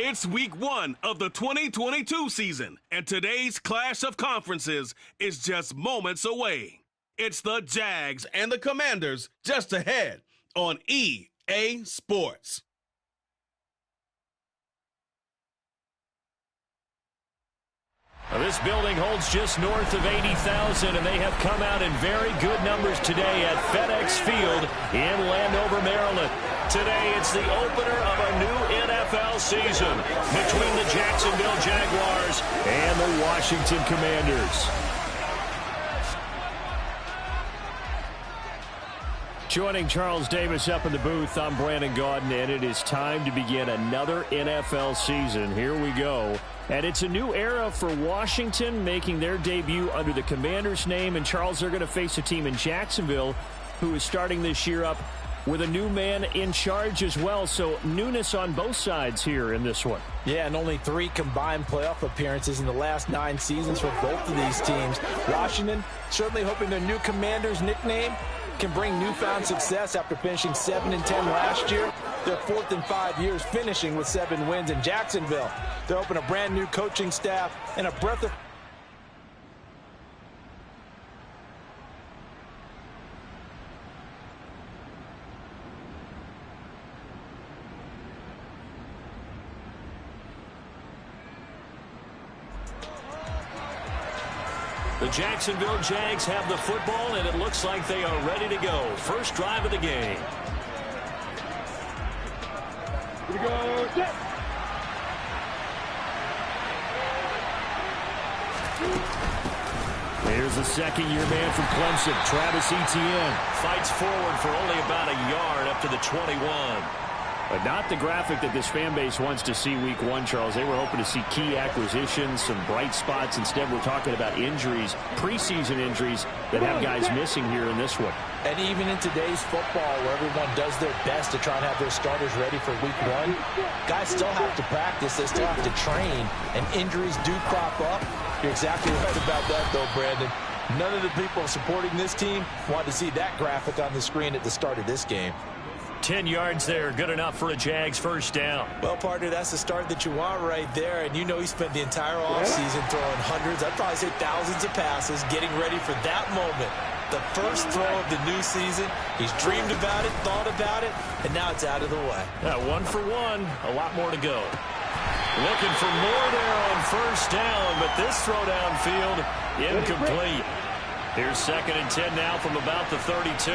It's week 1 of the 2022 season, and today's clash of conferences is just moments away. It's the Jags and the Commanders just ahead on EA Sports. This building holds just north of 80,000, and they have come out in very good numbers today at FedEx Field in Landover, Maryland. Today, it's the opener of a new NFL season between the Jacksonville Jaguars and the Washington Commanders. Joining Charles Davis up in the booth, I'm Brandon Gaudin, and it is time to begin another NFL season. Here we go. And it's a new era for Washington, making their debut under the Commanders' name. And, Charles, they're going to face a team in Jacksonville who is starting this year up with a new man in charge as well. So newness on both sides here in this one. Yeah, and only 3 combined playoff appearances in the last 9 seasons for both of these teams. Washington certainly hoping their new Commanders nickname can bring newfound success after finishing 7-10 last year. They're 4th in 5 years, finishing with 7 wins. In Jacksonville, they're opening a brand new coaching staff and a breath of The Jacksonville Jags have the football, and it looks like they are ready to go. First drive of the game. Here we go. Set. Here's the second-year man from Clemson, Travis Etienne. Fights forward for only about a yard up to the 21. But not the graphic that this fan base wants to see week 1, Charles. They were hoping to see key acquisitions, some bright spots. Instead, we're talking about injuries, preseason injuries that have guys missing here in this one. And even in today's football, where everyone does their best to try and have their starters ready for week 1, guys still have to practice. They still have to train, and injuries do crop up. You're exactly right about that, though, Brandon. None of the people supporting this team want to see that graphic on the screen at the start of this game. 10 yards there, good enough for a Jags first down. Well, partner, that's the start that you want right there. And you know he spent the entire offseason throwing hundreds, I'd probably say thousands of passes, getting ready for that moment. The first throw of the new season. He's dreamed about it, thought about it, and now it's out of the way. 1 for 1, a lot more to go. Looking for more there on first down, but this throw downfield, incomplete. Here's 2nd and 10 now from about the 32.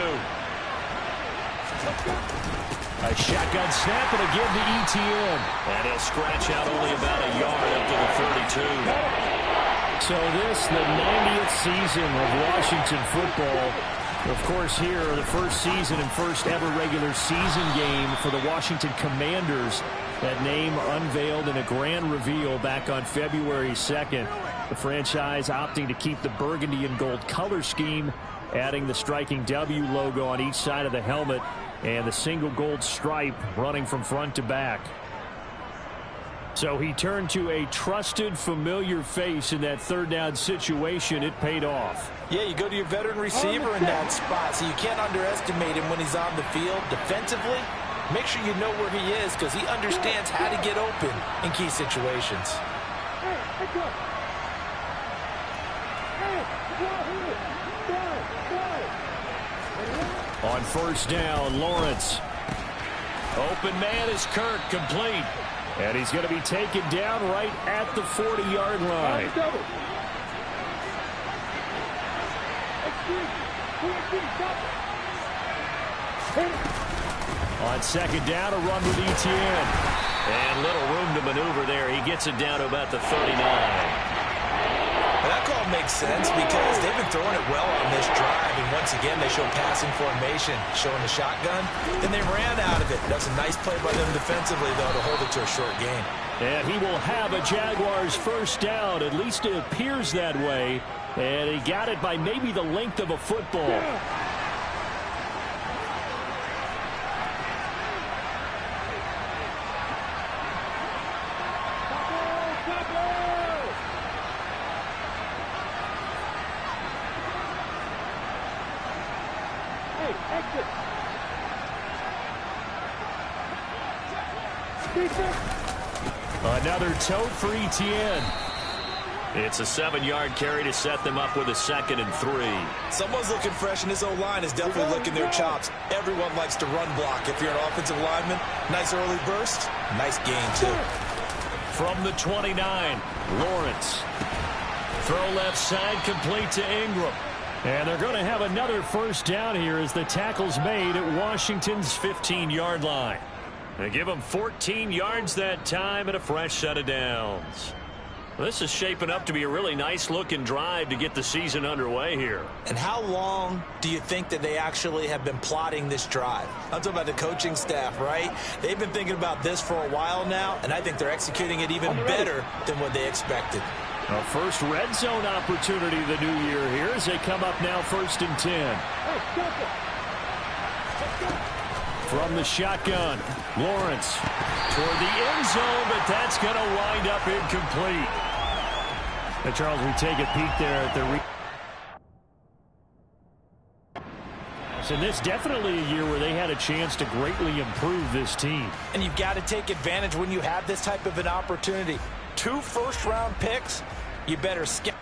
A shotgun snap and a give to Etienne. And he'll scratch out only about a yard up to the 32. So this, the 90th season of Washington football. Of course, here, the first season and first ever regular season game for the Washington Commanders. That name unveiled in a grand reveal back on February 2nd. The franchise opting to keep the burgundy and gold color scheme, adding the striking W logo on each side of the helmet and the single gold stripe running from front to back. So he turned to a trusted, familiar face in that third down situation. It paid off. Yeah, you go to your veteran receiver in that spot, so you can't underestimate him when he's on the field. Defensively, make sure you know where he is because he understands how to get open in key situations. On first down, Lawrence. Open man is Kirk, complete. And he's going to be taken down right at the 40-yard line. On second down, a run with Etienne. And little room to maneuver there. He gets it down to about the 39. That call makes sense because they've been throwing it well on this drive, and once again they show passing formation, showing the shotgun. Then they ran out of it. That's a nice play by them defensively, though, to hold it to a short gain. And he will have a Jaguars first down. At least it appears that way. And he got it by maybe the length of a football. Another tote for Etienne. It's a 7-yard carry to set them up with a 2nd and 3. Someone's looking fresh, and this O-line is definitely licking their chops. Everyone likes to run block. If you're an offensive lineman, nice early burst, nice gain, too. From the 29, Lawrence. Throw left side, complete to Ingram. And they're going to have another first down here as the tackle's made at Washington's 15-yard line. They give them 14 yards that time and a fresh set of downs. Well, this is shaping up to be a really nice-looking drive to get the season underway here. And how long do you think that they actually have been plotting this drive? I'm talking about the coaching staff, right? They've been thinking about this for a while now, and I think they're executing it even better than what they expected. A first red zone opportunity the new year here as they come up now 1st and 10. From the shotgun, Lawrence toward the end zone, but that's going to wind up incomplete. And Charles, we take a peek there at the and this definitely a year where they had a chance to greatly improve this team. And you've got to take advantage when you have this type of an opportunity. 2 first-round picks, you better skip.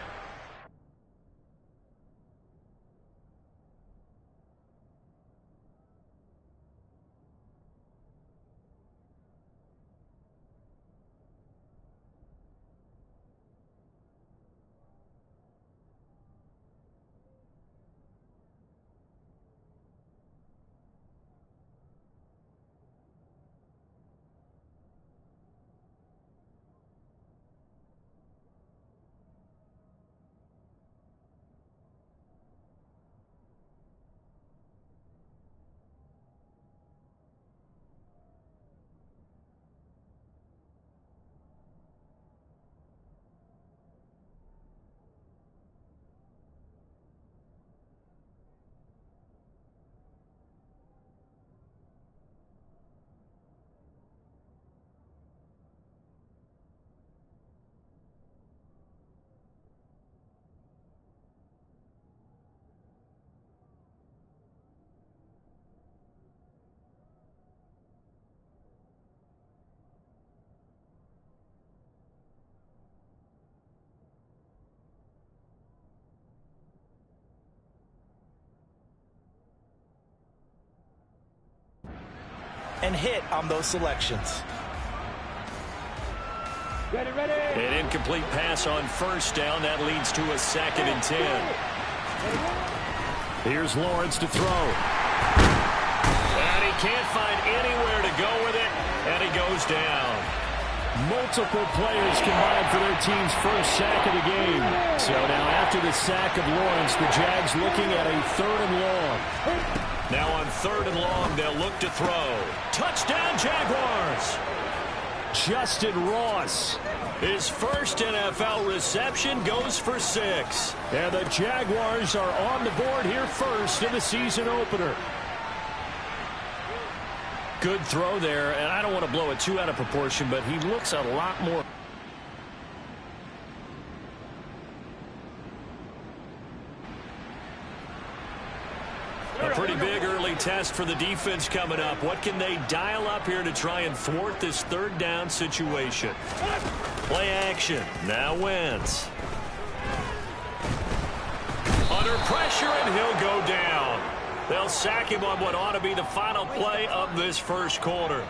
And hit on those selections. An incomplete pass on first down. That leads to a 2nd and 10. Here's Lawrence to throw. And he can't find anywhere to go with it, and he goes down. Multiple players combined for their team's first sack of the game. So now after the sack of Lawrence, the Jags looking at a 3rd and long. Now on 3rd and long, they'll look to throw. Touchdown, Jaguars! Justin Ross. His first NFL reception goes for 6. And the Jaguars are on the board here first in the season opener. Good throw there, and I don't want to blow it too out of proportion, but he looks a lot more. A pretty big early test for the defense coming up. What can they dial up here to try and thwart this 3rd down situation? Play action. Now Wentz. Under pressure, and he'll go down. They'll sack him on what ought to be the final play of this first quarter.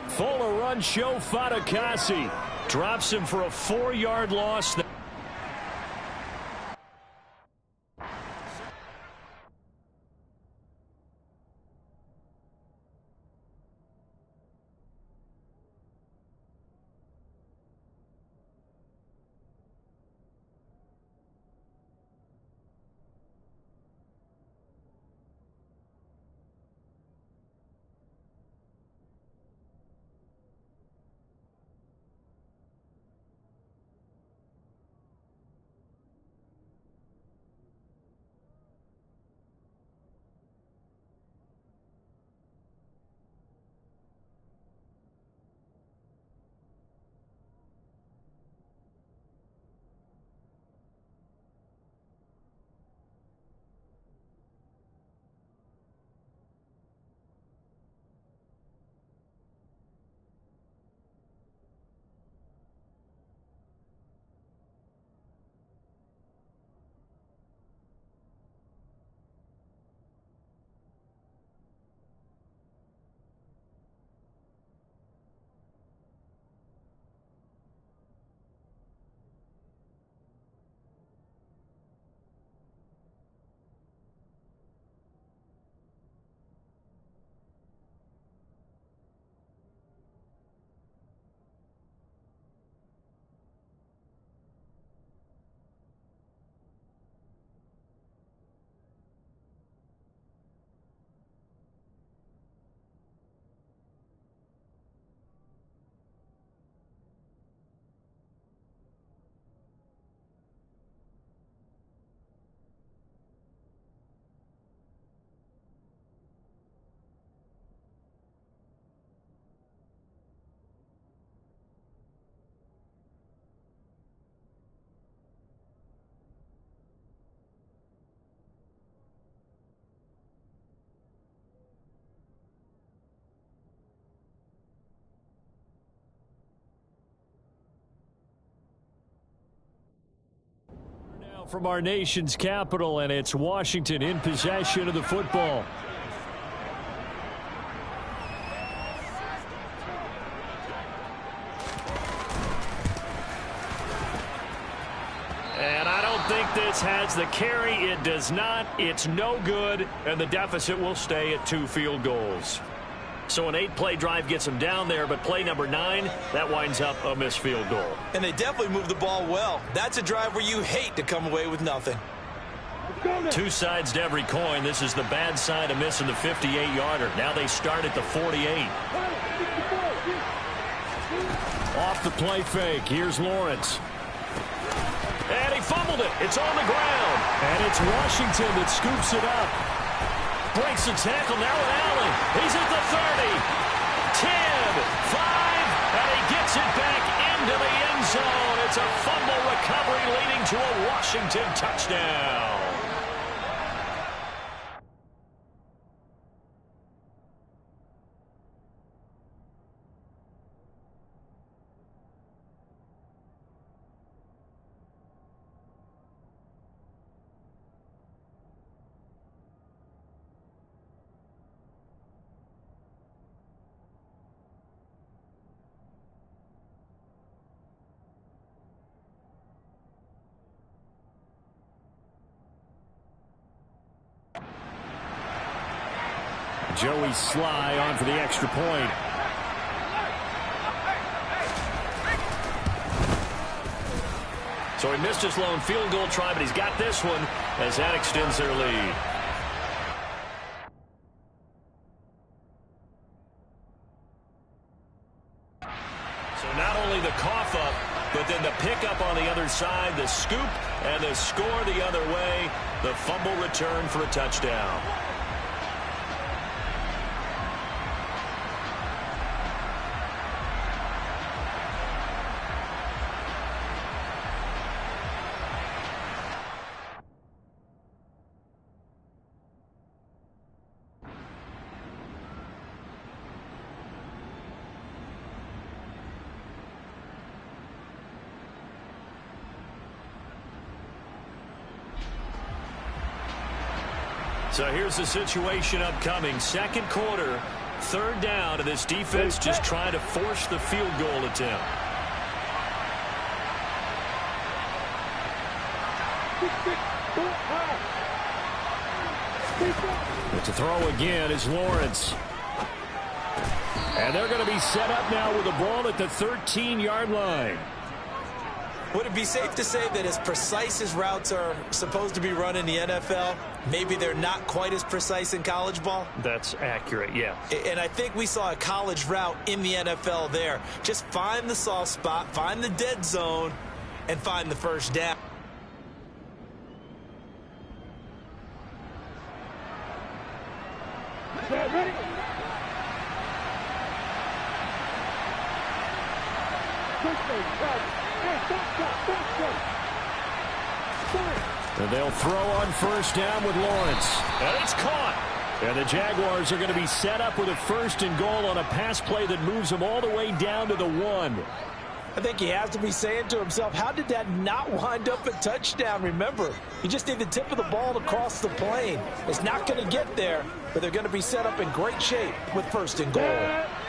Fuller run show Fatukasi. Drops him for a 4-yard loss. From our nation's capital, and it's Washington in possession of the football. And I don't think this has the carry. It does not. It's no good, and the deficit will stay at 2 field goals. So an 8-play drive gets them down there, but play number 9, that winds up a missed field goal. And they definitely moved the ball well. That's a drive where you hate to come away with nothing. 2 sides to every coin. This is the bad side of missing the 58-yarder. Now they start at the 48. Off the play fake. Here's Lawrence. And he fumbled it. It's on the ground. And it's Washington that scoops it up. Breaks the tackle now with Allen. He's at the 30, 10, 5, and he gets it back into the end zone. It's a fumble recovery leading to a Washington touchdown. Joey Sly on for the extra point. So he missed his lone field goal try, but he's got this one as that extends their lead. So not only the cough up, but then the pickup on the other side, the scoop, and the score the other way. The fumble return for a touchdown. So here's the situation upcoming. Second quarter, 3rd down, and this defense just trying to force the field goal attempt. But to throw again is Lawrence. And they're going to be set up now with the ball at the 13-yard line. Would it be safe to say that as precise as routes are supposed to be run in the NFL, maybe they're not quite as precise in college ball? That's accurate, yeah. And I think we saw a college route in the NFL there. Just find the soft spot, find the dead zone, and find the first down. Ready? And they'll throw on 1st down with Lawrence. And it's caught. And the Jaguars are going to be set up with a 1st and goal on a pass play that moves them all the way down to the 1. I think he has to be saying to himself, how did that not wind up a touchdown? Remember, you just need the tip of the ball to cross the plane. It's not going to get there, but they're going to be set up in great shape with 1st and goal.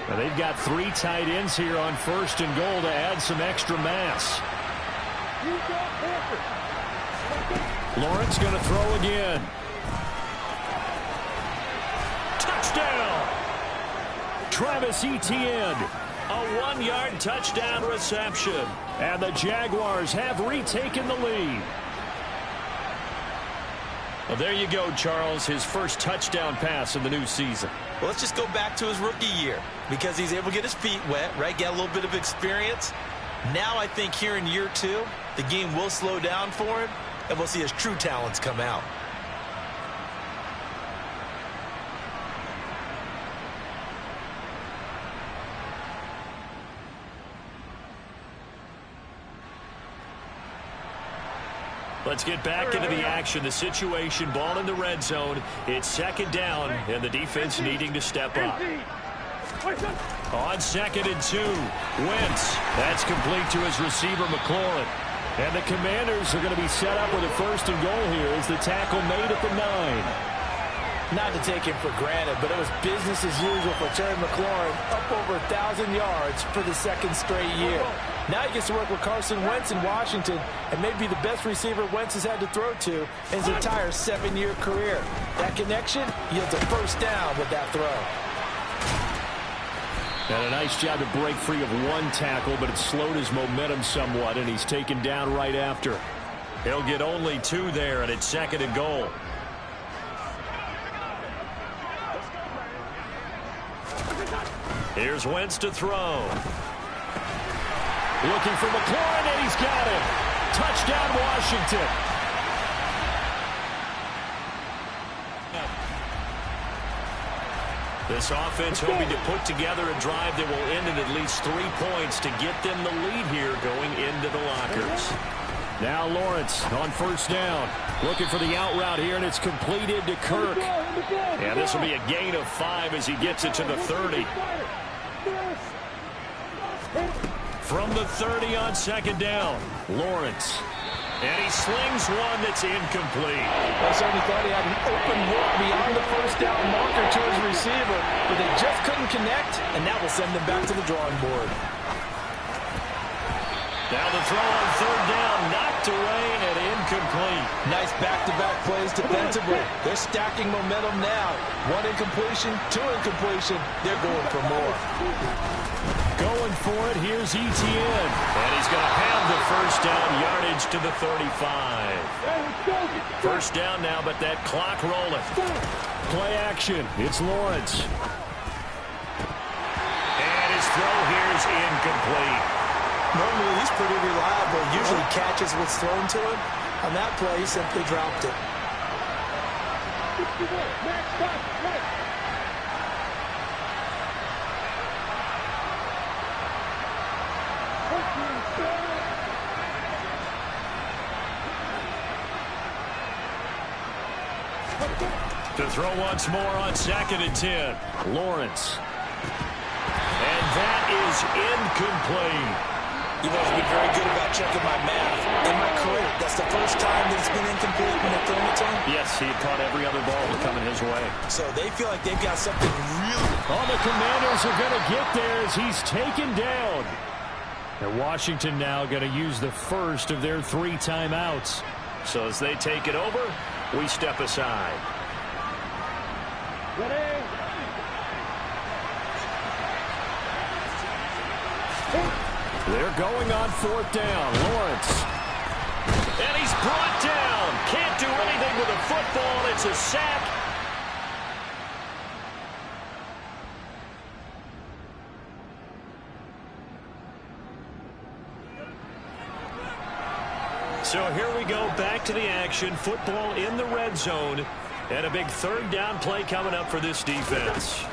Now they've got 3 tight ends here on 1st and goal to add some extra mass. Lawrence going to throw again. Touchdown! Travis Etienne. A 1-yard touchdown reception. And the Jaguars have retaken the lead. Well, there you go, Charles. His first touchdown pass of the new season. Well, let's just go back to his rookie year because he's able to get his feet wet, right? Get a little bit of experience. Now I think here in year 2, the game will slow down for him, and we'll see his true talents come out. Let's get back into the action. The situation, ball in the red zone. It's 2nd down, and the defense needing to step up. On 2nd and 2, Wentz. That's complete to his receiver, McLaurin. And the Commanders are going to be set up with a first and goal here as the tackle made at the 9. Not to take him for granted, but it was business as usual for Terry McLaurin, up over 1,000 yards for the second straight year. Now he gets to work with Carson Wentz in Washington, and may be the best receiver Wentz has had to throw to in his entire 7-year career. That connection yields a first down with that throw. And a nice job to break free of one tackle, but it slowed his momentum somewhat, and he's taken down right after. He'll get only 2 there, and it's second and goal. Here's Wentz to throw. Looking for McLaurin, and he's got him. Touchdown, Washington. This offense hoping to put together a drive that will end in at least 3 points to get them the lead here going into the lockers. Now Lawrence on first down. Looking for the out route here, and it's completed to Kirk. And this will be a gain of 5 as he gets it to the 30. From the 30 on second down, Lawrence. And he slings one that's incomplete. I certainly thought he had an open look beyond the first down marker to his receiver, but they just couldn't connect, and that will send them back to the drawing board. Now the throw on third down, knocked away and incomplete. Nice back-to-back plays defensively. They're stacking momentum now. 1 incompletion, 2 incompletion. They're going for more. Going for it, here's Etienne. And he's going to have the first down, yardage to the 35. First down now, but that clock rolling. Play action, it's Lawrence. And his throw here is incomplete. Normally, he's pretty reliable. Usually catches what's thrown to him. On that play, he simply dropped it. To throw once more on second and 10. Lawrence. And that is incomplete. You've always been very good about checking my math. Am I correct? That's the first time that it's been incomplete when they've thrown it to him? Yes, he had caught every other ball coming his way. So they feel like they've got something really... Oh, the Commanders are going to get there as he's taken down. And Washington now going to use the first of their 3 timeouts. So as they take it over, we step aside. They're going on fourth down. Lawrence. And he's brought down. Can't do anything with a football. It's a sack. So here we go, back to the action. Football in the red zone. And a big third down play coming up for this defense.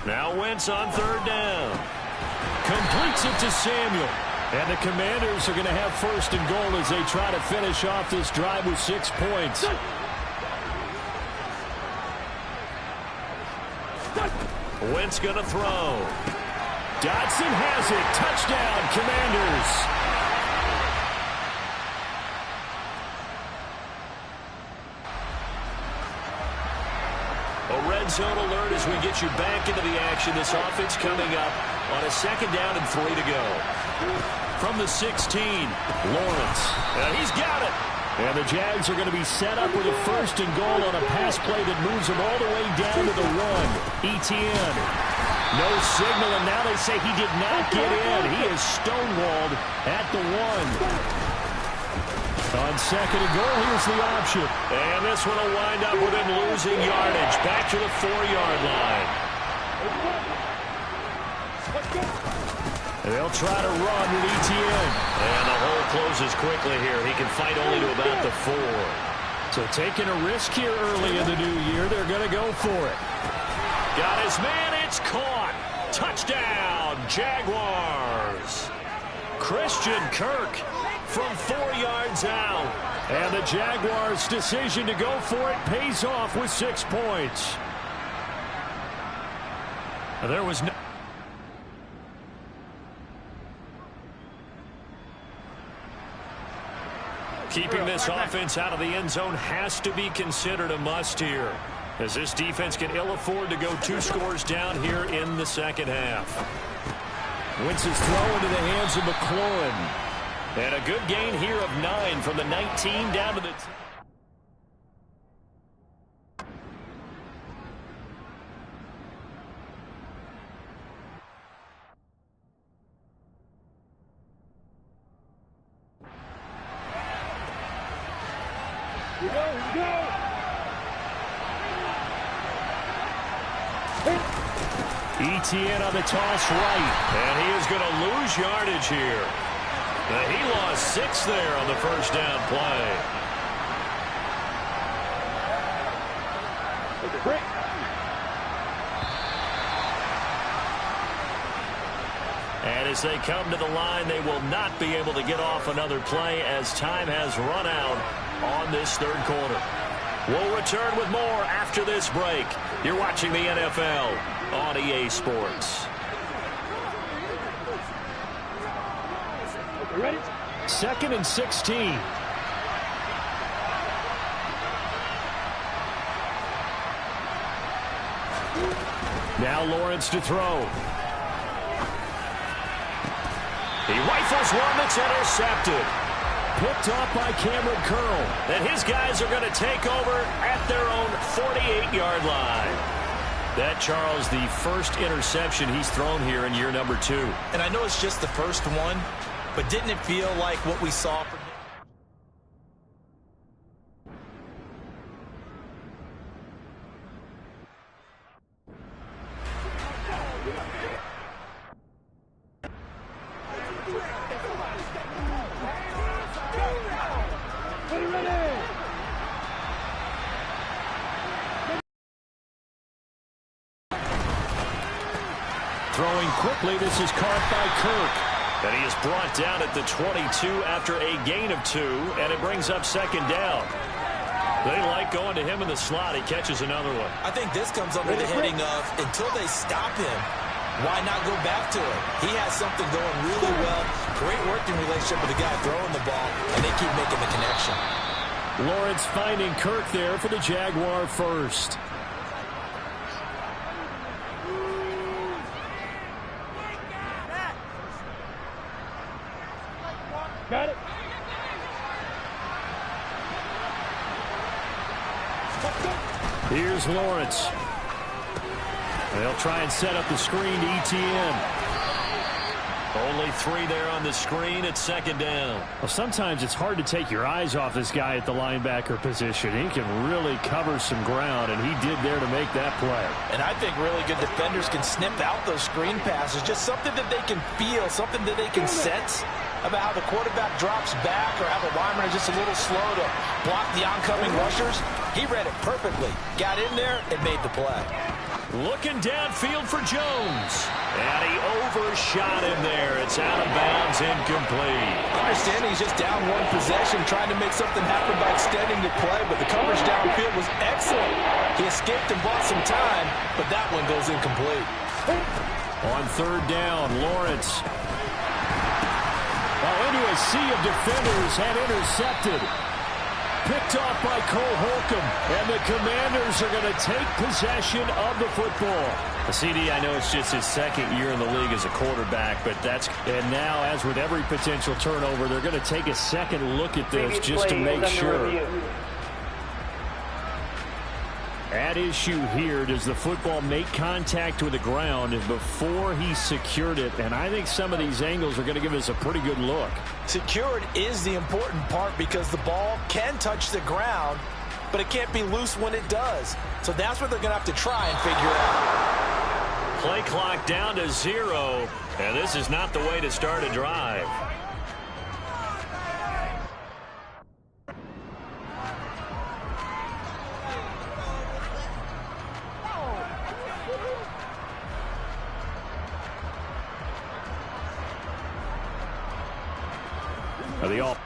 Now Wentz on third down. Completes it to Samuel. And the Commanders are going to have first and goal as they try to finish off this drive with 6 points. Wentz going to throw. Dotson has it. Touchdown, Commanders. A red zone alert as we get you back into the action. This offense coming up on a second down and 3 to go. From the 16, Lawrence. And he's got it. And the Jags are going to be set up with a first and goal on a pass play that moves them all the way down to the 1. Etienne. No signal, and now they say he did not get in. He is stonewalled at the 1. On second and goal, here's the option. And this one will wind up with him losing yardage. Back to the 4-yard line. They'll try to run with Etienne. And the hole closes quickly here. He can fight only to about the 4. So taking a risk here early in the new year, they're going to go for it. Got his man. It's caught. Touchdown, Jaguars. Christian Kirk from 4 yards out. And the Jaguars' decision to go for it pays off with 6 points. There was no... Keeping this offense out of the end zone has to be considered a must here, as this defense can ill afford to go 2 scores down here in the second half. Wentz's throw into the hands of McLaurin. And a good gain here of 9 from the 19 down to the 10. Here we go. Etienne on the toss right. And he is going to lose yardage here. He lost 6 there on the first down play. And as they come to the line, they will not be able to get off another play as time has run out on this third quarter. We'll return with more after this break. You're watching the NFL on EA Sports. Ready? 2nd and 16. Now Lawrence to throw. He rifles one that's intercepted. Picked off by Cameron Curl. And his guys are going to take over at their own 48-yard line. That, Charles, the first interception he's thrown here in year number 2. And I know it's just the first one, but didn't it feel like what we saw from him? Throwing quickly, this is caught by Kirk. And he is brought down at the 22 after a gain of 2, and it brings up second down. They like going to him in the slot. He catches another one. I think this comes under the heading of, until they stop him, why not go back to it? He has something going really well. Great working relationship with the guy throwing the ball, and they keep making the connection. Lawrence finding Kirk there for the Jaguar first. Got it. Here's Lawrence. They'll try and set up the screen to Etienne. Only 3 there on the screen at second down. Well, sometimes it's hard to take your eyes off this guy at the linebacker position. He can really cover some ground, and he did there to make that play. And I think really good defenders can snip out those screen passes, just something that they can feel, something that they can sense about how the quarterback drops back or how the linemen are just a little slow to block the oncoming rushers. He read it perfectly, got in there, and made the play. Looking downfield for Jones. And he overshot him there. It's out of bounds, incomplete. Understanding he's just down 1 possession, trying to make something happen by extending the play, but the coverage downfield was excellent. He escaped and bought some time, but that one goes incomplete. On third down, Lawrence. Into a sea of defenders and intercepted. Picked off by Cole Holcomb, and the Commanders are going to take possession of the football. The CD, I know it's just his 2nd year in the league as a quarterback, but that's... And now, as with every potential turnover, they're going to take a second look at this just to make sure. At issue here, does the football make contact with the ground before he secured it? And I think some of these angles are going to give us a pretty good look. Secured is the important part because the ball can touch the ground, but it can't be loose when it does. So that's what they're going to have to try and figure out. Play clock down to 0, and this is not the way to start a drive. The all.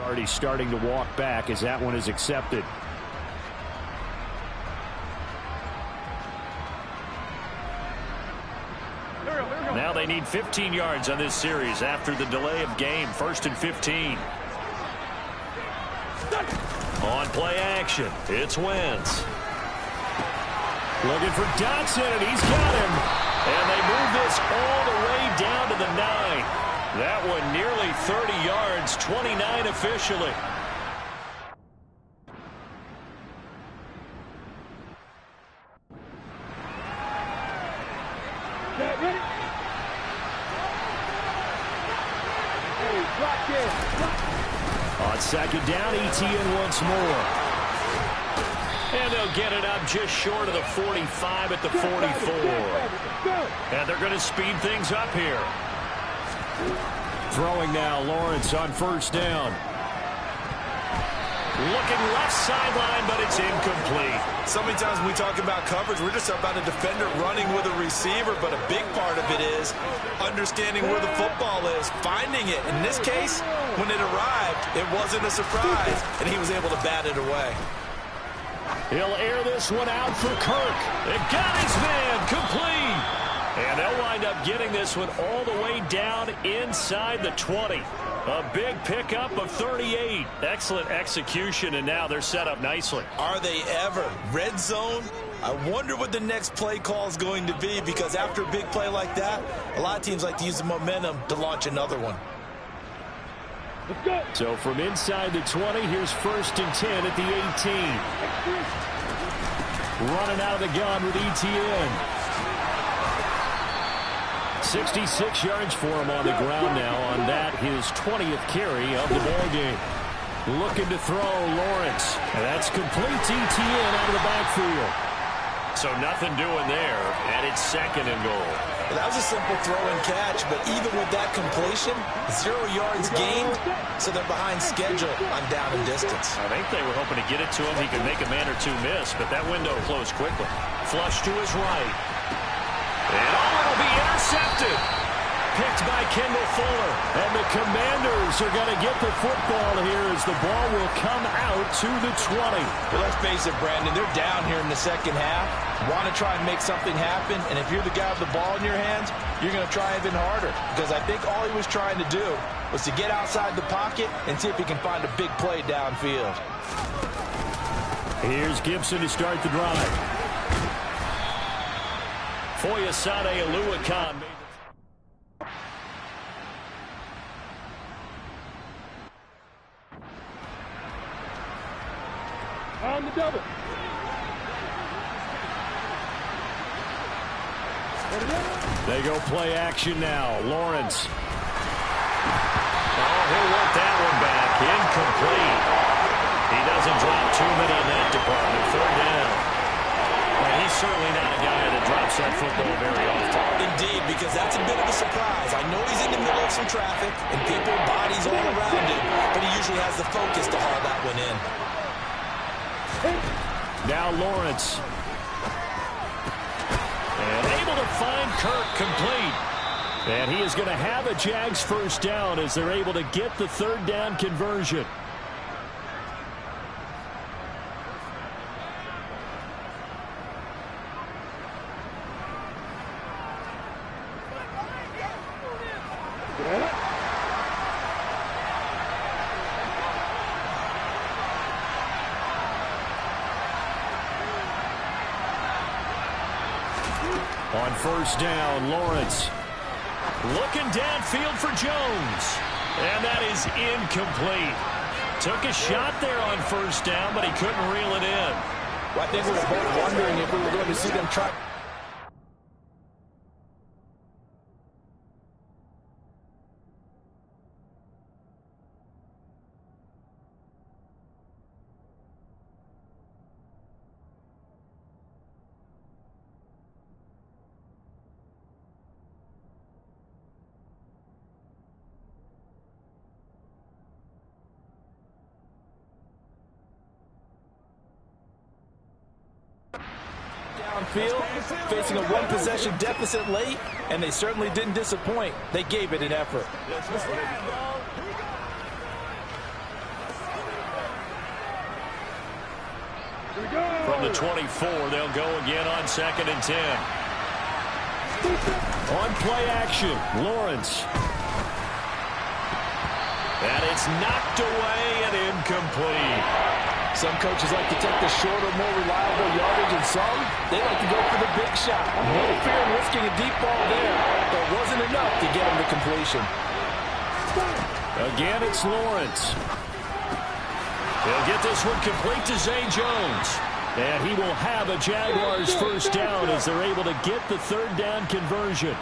already starting to walk back as that one is accepted. Now they need 15 yards on this series after the delay of game. 1st and 15. On play action, it's Wentz. Looking for Dotson, and he's got him. And they move this all the way down to the 9. That one nearly 30 yards, 29 officially. On 2nd down, ETN once more. And they'll get it up just short of the 45 at the 44. And they're going to speed things up here. Throwing now, Lawrence on 1st down. Looking left sideline, but it's incomplete. So many times when we talk about coverage, we're just about a defender running with a receiver, but a big part of it is understanding where the football is, finding it. In this case, when it arrived, it wasn't a surprise, and he was able to bat it away. He'll air this one out for Kirk. It got his man complete. And they'll wind up getting this one all the way down inside the 20. A big pickup of 38. Excellent execution, and now they're set up nicely. Are they ever? Red zone? I wonder what the next play call is going to be, because after a big play like that, a lot of teams like to use the momentum to launch another one. So from inside the 20, here's 1st and 10 at the 18. Running out of the gun with ETN. 66 yards for him on the ground now on that, his 20th carry of the ballgame. Looking to throw, Lawrence. And that's complete to ETN out of the backfield. So nothing doing there, and it's 2nd and goal. Well, that was a simple throw and catch, but even with that completion, 0 yards gained, so they're behind schedule on down and distance. I think they were hoping to get it to him. He could make a man or two miss, but that window closed quickly. Flush to his right. And it'll be intercepted. Picked by Kendall Fuller. And the Commanders are going to get the football here as the ball will come out to the 20. But let's face it, Brandon, they're down here in the second half. Want to try and make something happen, and if you're the guy with the ball in your hands, you're going to try even harder. Because I think all he was trying to do was to get outside the pocket and see if he can find a big play downfield. Here's Gibson to start the drive. Foyesade Aluakan. On the double. They go play action now. Lawrence. Oh, he'll want that one back. Incomplete. He doesn't drop too many in that department. 3rd down. Well, he's certainly not a guy that drops that football very often. Indeed, because that's a bit of a surprise. I know he's in the middle of some traffic and people, bodies all around him, but he usually has the focus to haul that one in. Now Lawrence. And able to find Kirk complete. And he is going to have a Jags 1st down as they're able to get the 3rd down conversion. On 1st down, Lawrence looking downfield for Jones. And that is incomplete. Took a shot there on 1st down, but he couldn't reel it in. Well, I think we were both wondering if we were going to see them try. Downfield, facing a one-possession deficit late, and they certainly didn't disappoint. They gave it an effort. From the 24, they'll go again on 2nd and 10. On play action, Lawrence. And it's knocked away and incomplete. Some coaches like to take the shorter, more reliable yardage, and some, they like to go for the big shot. No fear in risking a deep ball there, but it wasn't enough to get him to completion. Again, it's Lawrence. He'll get this one complete to Zay Jones. And he will have a Jaguars first down as they're able to get the 3rd down conversion.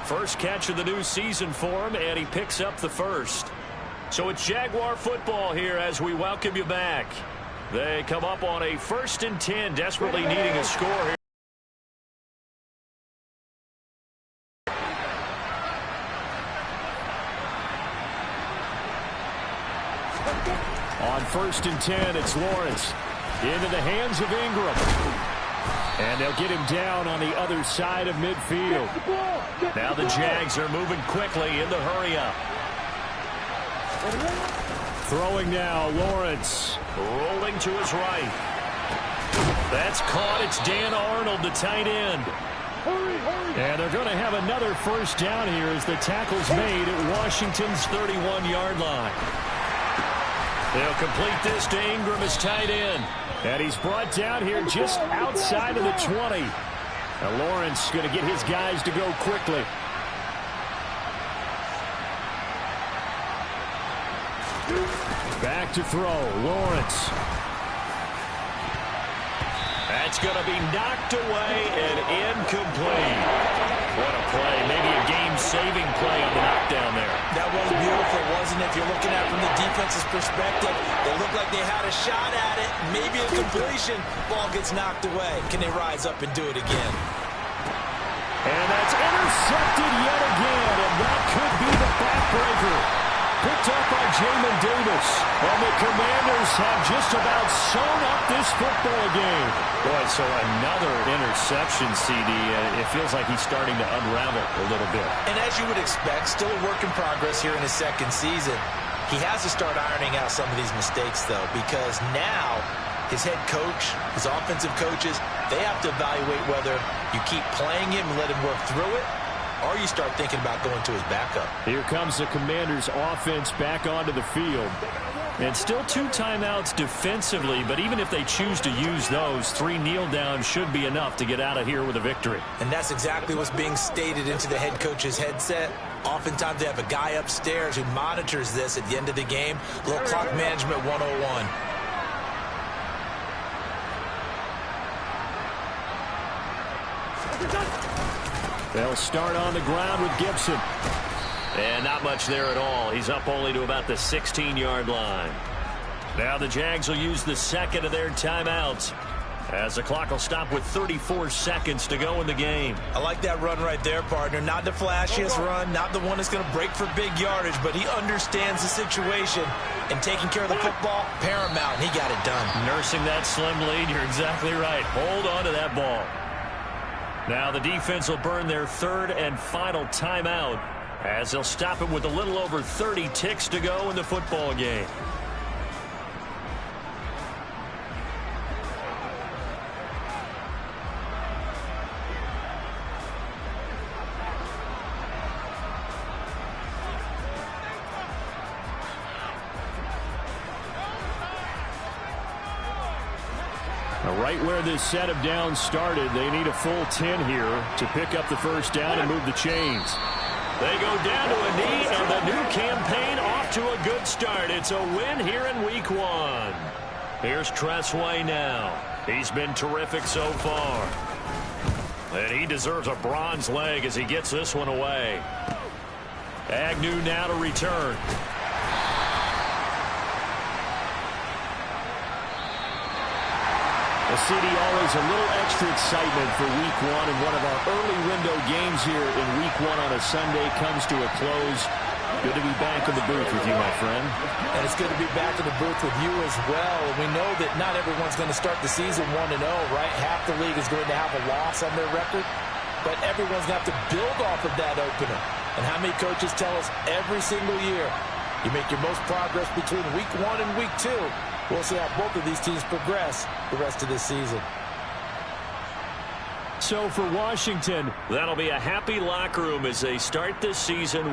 First catch of the new season for him, and he picks up the first. So it's Jaguar football here as we welcome you back. They come up on a 1st and 10, desperately needing a score here. On 1st and 10, it's Lawrence. Into the hands of Ingram. And they'll get him down on the other side of midfield. Now the Jags are moving quickly in the hurry-up. Throwing now, Lawrence. Rolling to his right. That's caught. It's Dan Arnold, the tight end. And they're going to have another first down here as the tackle's made at Washington's 31-yard line. They'll complete this to Ingram as tight end. And he's brought down here just outside of the 20. Now Lawrence going to get his guys to go quickly. Back to throw, Lawrence. That's going to be knocked away and incomplete. What a play. Maybe a game-saving play on the knockdown there. That was beautiful, wasn't it? If you're looking at it from the defense's perspective, they look like they had a shot at it. Maybe a completion. Ball gets knocked away. Can they rise up and do it again? And that's intercepted yet again, and that could be the backbreaker. Picked up by Jamin Davis. And the Commanders have just about sewn up this football game. Boy, so another interception, CD. It feels like he's starting to unravel a little bit. And as you would expect, still a work in progress here in his 2nd season. He has to start ironing out some of these mistakes, though, because now his head coach, his offensive coaches, they have to evaluate whether you keep playing him and let him work through it, or you start thinking about going to his backup. Here comes the Commanders' offense back onto the field. And still 2 timeouts defensively, but even if they choose to use those, 3 kneel downs should be enough to get out of here with a victory. And that's exactly what's being stated into the head coach's headset. Oftentimes they have a guy upstairs who monitors this at the end of the game. A little clock management 101. They'll start on the ground with Gibson. And not much there at all. He's up only to about the 16-yard line. Now the Jags will use the 2nd of their timeouts as the clock will stop with 34 seconds to go in the game. I like that run right there, partner. Not the flashiest run, not the one that's going to break for big yardage, but he understands the situation, and taking care of the football, paramount, and he got it done. Nursing that slim lead, you're exactly right. Hold on to that ball. Now the defense will burn their 3rd and final timeout as they'll stop him with a little over 30 ticks to go in the football game. Right where this set of downs started, they need a full 10 here to pick up the first down and move the chains. They go down to a knee, and the new campaign off to a good start. It's a win here in Week 1. Here's Tressway now. He's been terrific so far. And he deserves a bronze leg as he gets this one away. Agnew now to return. The CD always a little extra excitement for Week 1, and one of our early window games here in Week 1 on a Sunday comes to a close. Good to be back in the booth with you, my friend. And it's good to be back in the booth with you as well. We know that not everyone's going to start the season 1-0, right? Half the league is going to have a loss on their record, but everyone's going to have to build off of that opener. And how many coaches tell us every single year, you make your most progress between Week 1 and Week 2. We'll see how both of these teams progress the rest of this season. So for Washington, that'll be a happy locker room as they start this season